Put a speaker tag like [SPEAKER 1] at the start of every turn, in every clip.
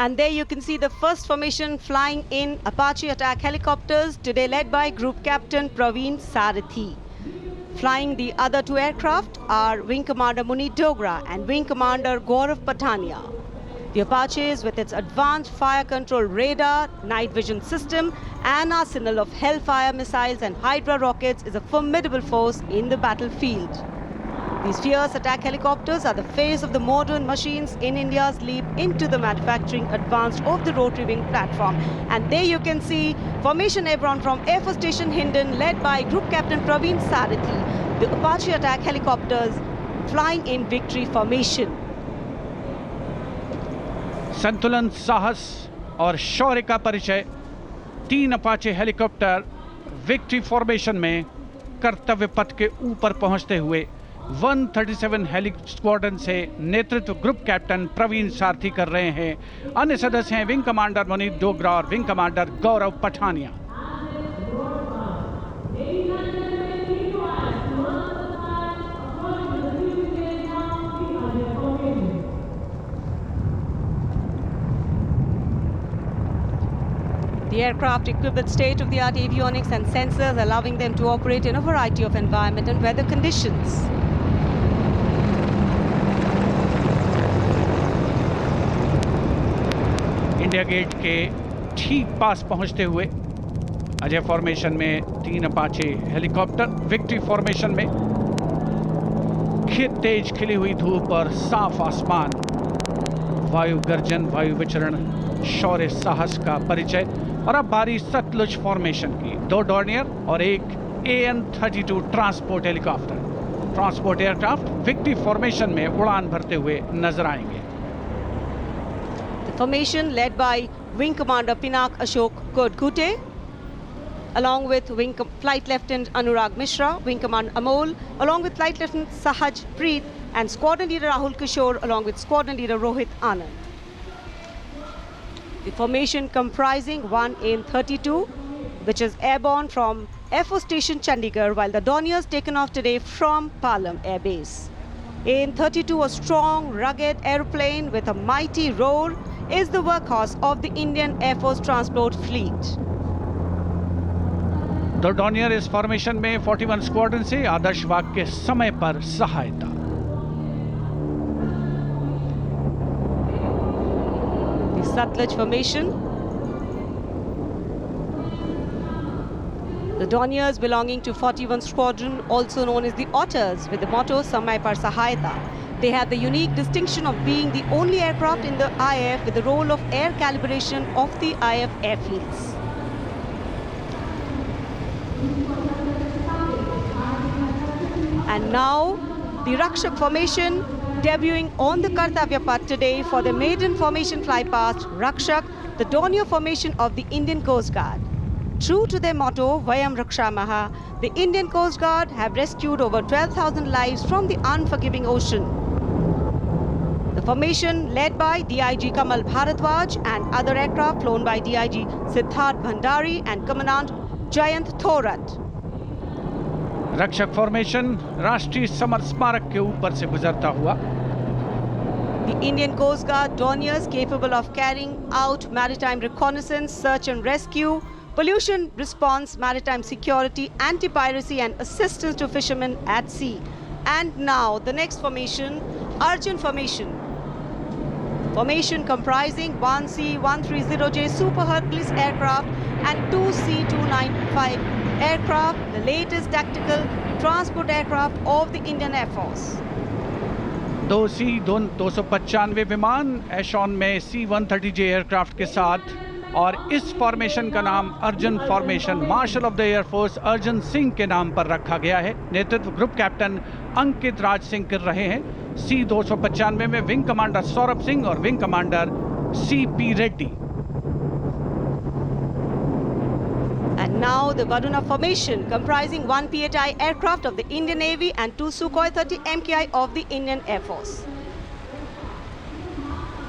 [SPEAKER 1] And there you can see the first formation flying in Apache attack helicopters, today led by Group Captain Praveen Sarathi. Flying the other two aircraft are Wing Commander Munit Dogra and Wing Commander Gaurav Patania. The Apaches, with its advanced fire control radar, night vision system and arsenal of Hellfire missiles and Hydra rockets, is a formidable force in the battlefield. These fierce attack helicopters are the face of the modern machines in India's leap into the manufacturing advanced of the rotary wing platform. And there you can see Formation Airborne from Air Force Station Hindon, led by Group Captain Praveen Sarathi. The Apache attack helicopters flying in victory formation.
[SPEAKER 2] संतुलन, साहस और शौर्य का परिचय 3 Apache helicopter victory formation में कर्तव्य पथ के ऊपर पहुंचते हुए 137 हेली स्क्वाड्रन से नेतृत्व ग्रुप कैप्टन प्रवीण सारथी कर रहे हैं। अन्य सदस्य हैं विंग कमांडर मुनीत डोगरा और wing commander Gaurav Pathania.
[SPEAKER 1] The aircraft equipped with state-of-the-art avionics and sensors, allowing them to operate in a variety of environment and weather conditions.
[SPEAKER 2] India gate के ठीक पास पहुंचते हुए अजय फॉर्मेशन में 3 अपाचे हेलीकॉप्टर विक्ट्री फॉर्मेशन में तेज खिली हुई धूप और साफ आसमान, वायु गर्जन, वायु विचरण, शौर्य साहस का परिचय। और अब बारी सतलुज फॉर्मेशन की। 2 डॉर्नियर और एक AN-32 transport helicopter, transport aircraft victory formation में उड़ान भरते हुए नजर आएंगे।
[SPEAKER 1] The formation led by Wing Commander Pinak Ashok Kodkute, along with Flight Lieutenant Anurag Mishra, Wing Commander Amol, along with Flight Lieutenant Sahaj Preet, and Squadron Leader Rahul Kishore, along with Squadron Leader Rohit Anand. The formation comprising 1 AN-32, which is airborne from Air Force Station Chandigarh, while the Dorniers taken off today from Palam Air Base. AN-32, a strong, rugged aeroplane with a mighty roar, is the workhorse of the Indian Air Force transport fleet.
[SPEAKER 2] दो Dornier इस formation में 41 squadron से आदर्श वाक के समय पर सहायता।
[SPEAKER 1] The Satluj formation. The Dorniers belonging to 41 Squadron, also known as the Otters, with the motto Samay Par Sahayata. They have the unique distinction of being the only aircraft in the IAF with the role of air calibration of the IAF airfields. And now, the Rakshak formation debuting on the Kartavya Path today for the maiden formation flypast, Rakshak, the Dornier formation of the Indian Coast Guard. True to their motto, Vayam Rakshamaha, the Indian Coast Guard have rescued over 12,000 lives from the unforgiving ocean. The formation led by DIG Kamal Bharadwaj and other aircraft flown by DIG Siddharth Bhandari and Commandant Jayant Thorat.
[SPEAKER 2] रक्षक formation राष्ट्रीय summer स्मारक के ऊपर से गुजरता हुआ।
[SPEAKER 1] The Indian Coast Guard Dorniers, capable of carrying out maritime reconnaissance, search and rescue, pollution response, maritime security, anti-piracy and assistance to fishermen at sea. And now the next formation, Arjun formation. Formation comprising 1 C-130J Super Hercules aircraft and 2 C-295 aircraft, the latest tactical transport aircraft of the Indian Air Force.
[SPEAKER 2] 2 C-295 विमान एशॉन में C-130J aircraft के साथ, और इस formation का नाम Arjun formation marshal of the air force Arjun Singh के नाम पर रखा गया है। नेतृत्व ग्रुप कैप्टन अंकित राज सिंह कर रहे हैं। C-295 में विंग कमांडर सौरभ सिंह और wing commander CP Reddy.
[SPEAKER 1] And now the Varuna formation, comprising 1 PHI aircraft of the Indian Navy and 2 Sukhoi 30 MKI of the Indian Air Force.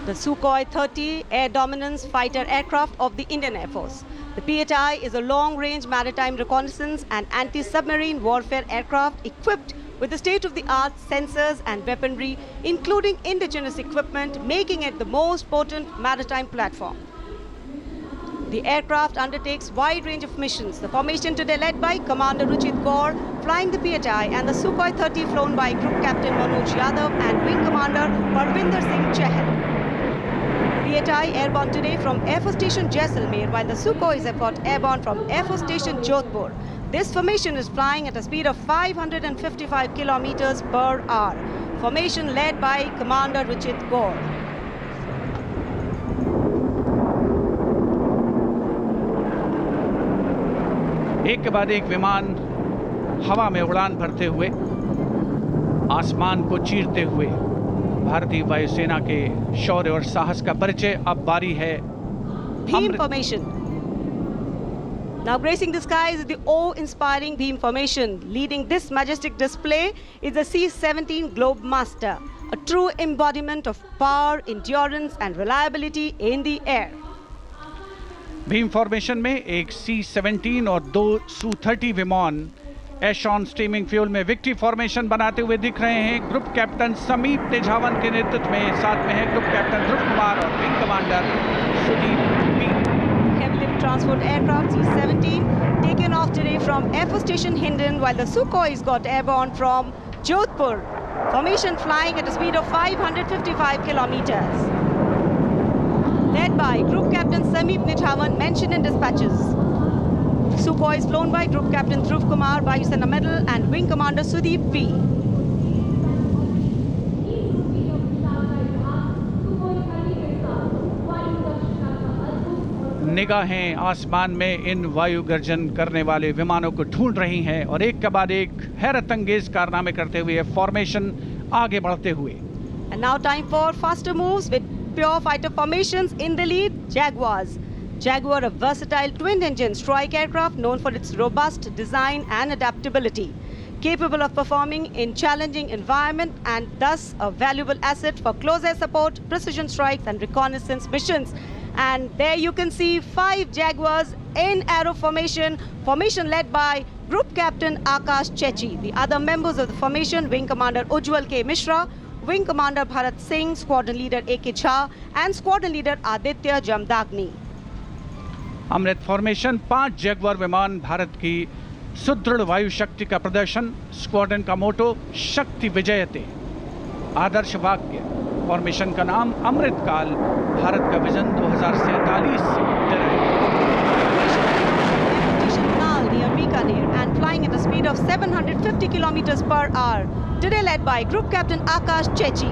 [SPEAKER 1] The Sukhoi 30 air dominance fighter aircraft of the Indian Air Force. The PHI is a long-range maritime reconnaissance and anti-submarine warfare aircraft equipped with the state-of-the-art sensors and weaponry, including indigenous equipment, making it the most potent maritime platform. The aircraft undertakes wide range of missions. The formation today led by Commander Ruchit Kaur, flying the PHI, and the Sukhoi 30 flown by Group Captain Manoj Yadav and Wing Commander Parvinder Singh Chahal. PHI airborne today from Air Force Station Jaisalmer, while the Sukhois have got airborne from Air Force Station Jodhpur. This formation is flying at a speed of 555 kilometers per hour. Formation led by Commander Ruchit Kaur.
[SPEAKER 2] एक के बाद एक विमान हवा में उड़ान भरते हुए, आसमान को चीरते हुए भारतीय वायुसेना के शौर्य और साहस का परिचय। अब बारी है
[SPEAKER 1] Beam formation. Now gracing the skies is the awe-inspiring beam formation. Leading this majestic display is the C-17 Globemaster, a true embodiment of power, endurance and reliability in the air.
[SPEAKER 2] Bhim formation में एक C-17 और 2 Su-30 विमान एशॉन steaming fuel में victory formation बनाते हुए दिख रहे हैं। ग्रुप कैप्टन समीप तेजावन के नेतृत्व में, साथ में है ग्रुप कैप्टन ध्रुव कुमार और wing commander Sudeep P.
[SPEAKER 1] Heavy lift transport aircraft C-17 taken off today from Air Force Station Hindon, while the Sukhois got airborne from Jodhpur. Formation flying at a speed of 555 kilometers. Led by Group Captain Sameep Nijhawan, mentioned in dispatches. Sukhoi is flown by Group Captain Dhruv Kumar, Vayusena Medal, and Wing Commander Sudeep P.
[SPEAKER 2] निगाहें आसमान में इन वायु गर्जन करने वाले विमानों को ढूंढ रही हैं और एक के बाद एक हैरत अंगेज कारनामे करते हुए फॉर्मेशन आगे बढ़ते हुए।
[SPEAKER 1] And now time for faster moves with pure fighter formations. In the lead, Jaguars. Jaguar, a versatile twin-engine strike aircraft known for its robust design and adaptability, capable of performing in challenging environment and thus a valuable asset for close air support, precision strikes and reconnaissance missions. And there you can see 5 Jaguars in arrow formation, formation led by Group Captain Akash Chechi. The other members of the formation, Wing Commander Ujjwal K. Mishra, Wing Commander Bharat Singh, Squadron Leader A.K. Jha and Squadron Leader Aditya Jamdagni.
[SPEAKER 2] Amrit formation 5 Jaguar विमान, भारत की सुदृढ़ वायु शक्ति का प्रदर्शन। Squadron का मोटो शक्ति विजयते, आदर्श वाक्य। फॉर्मेशन का नाम अमृत काल, भारत का विजन 2047 से
[SPEAKER 1] near Bikaner and flying at a speed of 750 kilometers per hour. Today led by Group Captain Akash Chechi.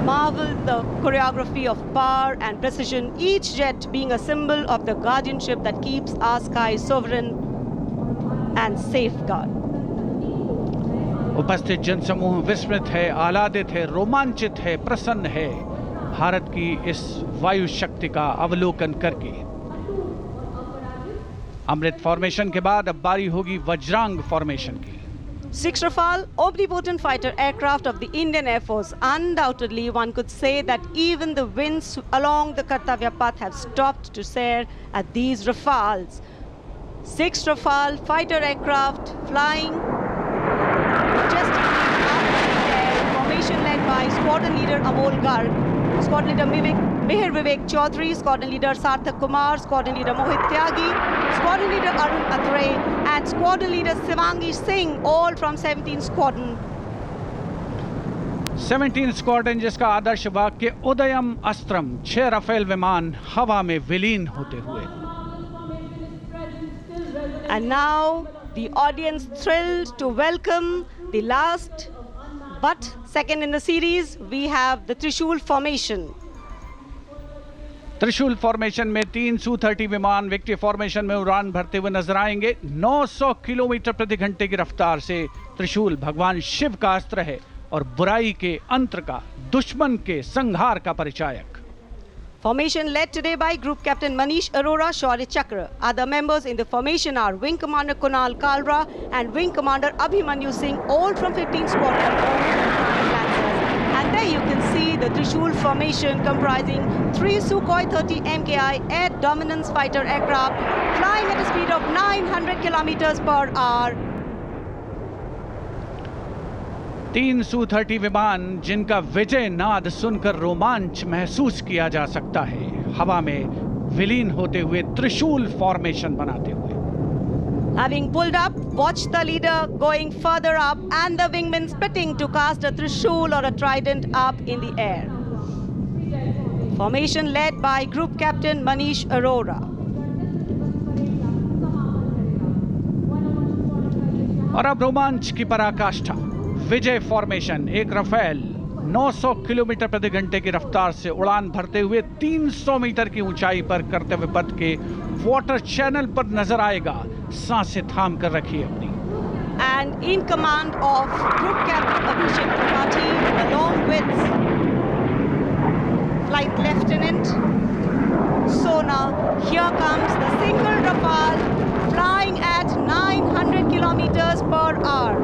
[SPEAKER 1] Marvel the choreography of power and precision, each jet being a symbol of the guardianship that keeps our skies sovereign and safeguard.
[SPEAKER 2] उपस्थित जनसमूह विस्मित है, आह्लादित है, रोमांचित है, प्रसन्न है भारत की इस वायु शक्ति का अवलोकन करके। अमृत फॉर्मेशन के बाद अब बारी होगी वज्रांग फॉर्मेशन की।
[SPEAKER 1] 6 Rafale, omnipotent fighter aircraft of the Indian Air Force. Undoubtedly, one could say that even the winds along the Kartavya path have stopped to stare at these Rafales. 6 Rafale fighter aircraft flying majestically up in the air. Formation led by Squadron Leader Amol Garg, Squadron Leader Mihir Vivek Chaudhary, Squadron Leader Sarthak Kumar, Squadron Leader Mohit Tyagi, Squadron Leader Arun Athare, and Squadron Leader Shivangi Singh, all from 17 Squadron.
[SPEAKER 2] 17 squadron, जिसका आदर्श वाक्य उदयम अस्त्रम, 6 Rafale विमान हवा में विलीन होते हुए।
[SPEAKER 1] And now the audience thrilled to welcome the last but second in the series. We have the Trishul formation.
[SPEAKER 2] त्रिशूल formation में 3 Su-30 विमान विक्ट्री फॉर्मेशन में उड़ान भरते हुए नजर आएंगे। 900 किलोमीटर प्रति घंटे की रफ्तार से त्रिशूल भगवान शिव का अस्त्र है और बुराई के अंत का, दुश्मन के संहार का परिचायक।
[SPEAKER 1] Formation led today by Group Captain Manish Arora, Shaurya Chakra. Other members in the formation are Wing Commander Kunal Kalra and Wing Commander Abhimanyu Singh, all from 15 Squadron. And there you can see Tripathi, the Trishul formation comprising 3 Sukhoi 30 MKI air dominance fighter aircraft flying at a speed of 900 kilometers per hour.
[SPEAKER 2] 3 Su-30 विमान जिनका विजय नाद सुनकर रोमांच महसूस किया जा सकता है, हवा में विलीन होते हुए त्रिशूल फॉर्मेशन बनाते हुए.
[SPEAKER 1] Having pulled up, watch the leader going further up and the wingmen spitting to cast a trishul or a trident up in the air. Formation led by Group Captain Manish Arora.
[SPEAKER 2] और अब रोमांच की पराकाष्ठा. विजय formation एक Rafale 900 kilometre प्रति घंटे की रफ्तार से उड़ान भरते हुए 300 मीटर की ऊंचाई पर कर्तव्य पथ के वाटर चैनल पर नजर आएगा. सांसें थाम कर रखिए अपनी.
[SPEAKER 1] And in command of Group Captain Abhishek Tripathi along with Flight Lieutenant Sona, here comes the single Rafale flying at 900 kilometers per hour.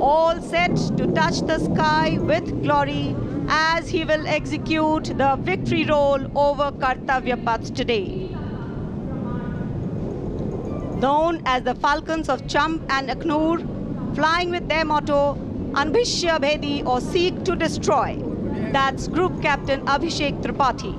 [SPEAKER 1] All set to touch the sky with glory as he will execute the victory roll over Kartavya Path today. Known as the Falcons of Champ and Aknoor, flying with their motto, Anbhishya Bhedi or Seek to Destroy. That's Group Captain Abhishek Tripathi.